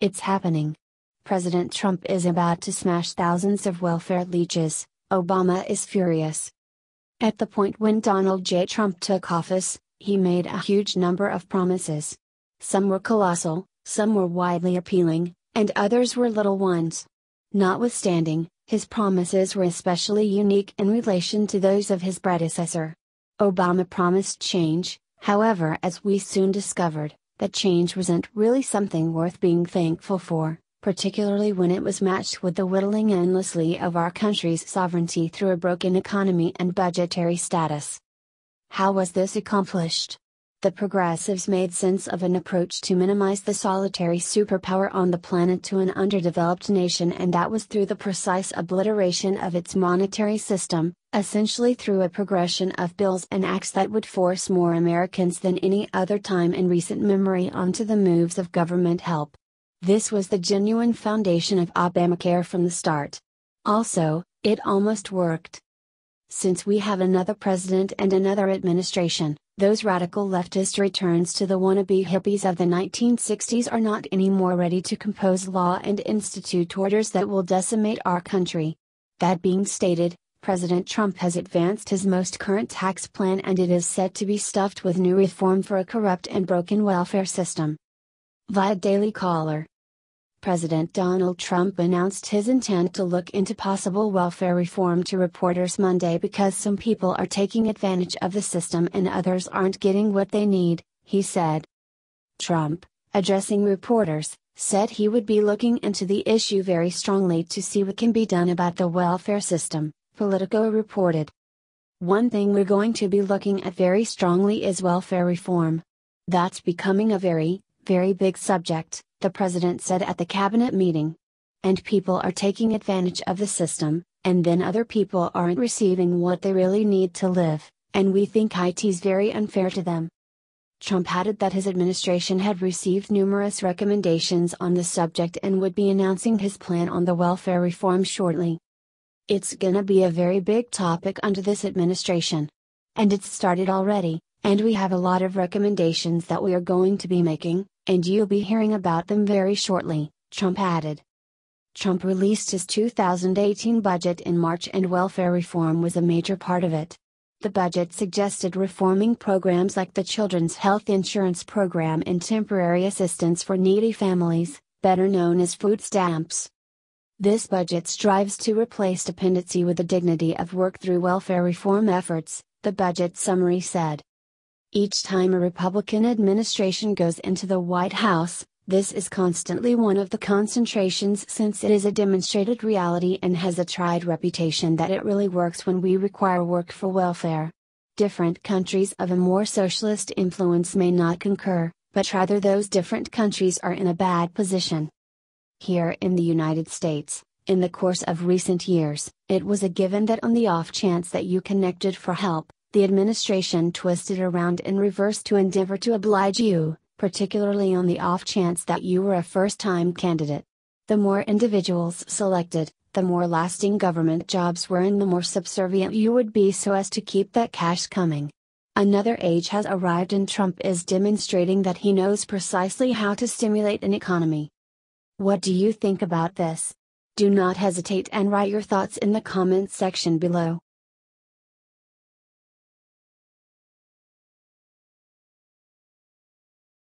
It's happening. President Trump is about to smash thousands of welfare leeches. Obama is furious. At the point when Donald J. Trump took office, he made a huge number of promises. Some were colossal, some were widely appealing, and others were little ones. Notwithstanding, his promises were especially unique in relation to those of his predecessor. Obama promised change, however, as we soon discovered, that change wasn't really something worth being thankful for, particularly when it was matched with the whittling endlessly of our country's sovereignty through a broken economy and budgetary status. How was this accomplished? The progressives made sense of an approach to minimize the solitary superpower on the planet to an underdeveloped nation, and that was through the precise obliteration of its monetary system, essentially through a progression of bills and acts that would force more Americans than any other time in recent memory onto the moves of government help. This was the genuine foundation of Obamacare from the start. Also, it almost worked. Since we have another president and another administration, those radical leftist returns to the wannabe hippies of the 1960s are not anymore ready to compose law and institute orders that will decimate our country. That being stated, President Trump has advanced his most current tax plan, and it is said to be stuffed with new reform for a corrupt and broken welfare system. Via Daily Caller. President Donald Trump announced his intent to look into possible welfare reform to reporters Monday because some people are taking advantage of the system and others aren't getting what they need, he said. Trump, addressing reporters, said he would be looking into the issue very strongly to see what can be done about the welfare system, Politico reported. One thing we're going to be looking at very strongly is welfare reform. That's becoming a very, very big subject, the president said at the cabinet meeting. And people are taking advantage of the system, and then other people aren't receiving what they really need to live, and we think it's very unfair to them. Trump added that his administration had received numerous recommendations on the subject and would be announcing his plan on the welfare reform shortly. It's gonna be a very big topic under this administration. And it's started already, and we have a lot of recommendations that we are going to be making, and you'll be hearing about them very shortly, Trump added. Trump released his 2018 budget in March, and welfare reform was a major part of it. The budget suggested reforming programs like the Children's Health Insurance Program and temporary assistance for needy families, better known as food stamps. This budget strives to replace dependency with the dignity of work through welfare reform efforts, the budget summary said. Each time a Republican administration goes into the White House, this is constantly one of the concentrations, since it is a demonstrated reality and has a tried reputation that it really works when we require work for welfare. Different countries of a more socialist influence may not concur, but rather those different countries are in a bad position. Here in the United States, in the course of recent years, it was a given that on the off chance that you connected for help, the administration twisted around in reverse to endeavor to oblige you, particularly on the off chance that you were a first-time candidate. The more individuals selected, the more lasting government jobs were and the more subservient you would be so as to keep that cash coming. Another age has arrived, and Trump is demonstrating that he knows precisely how to stimulate an economy. What do you think about this? Do not hesitate and write your thoughts in the comments section below.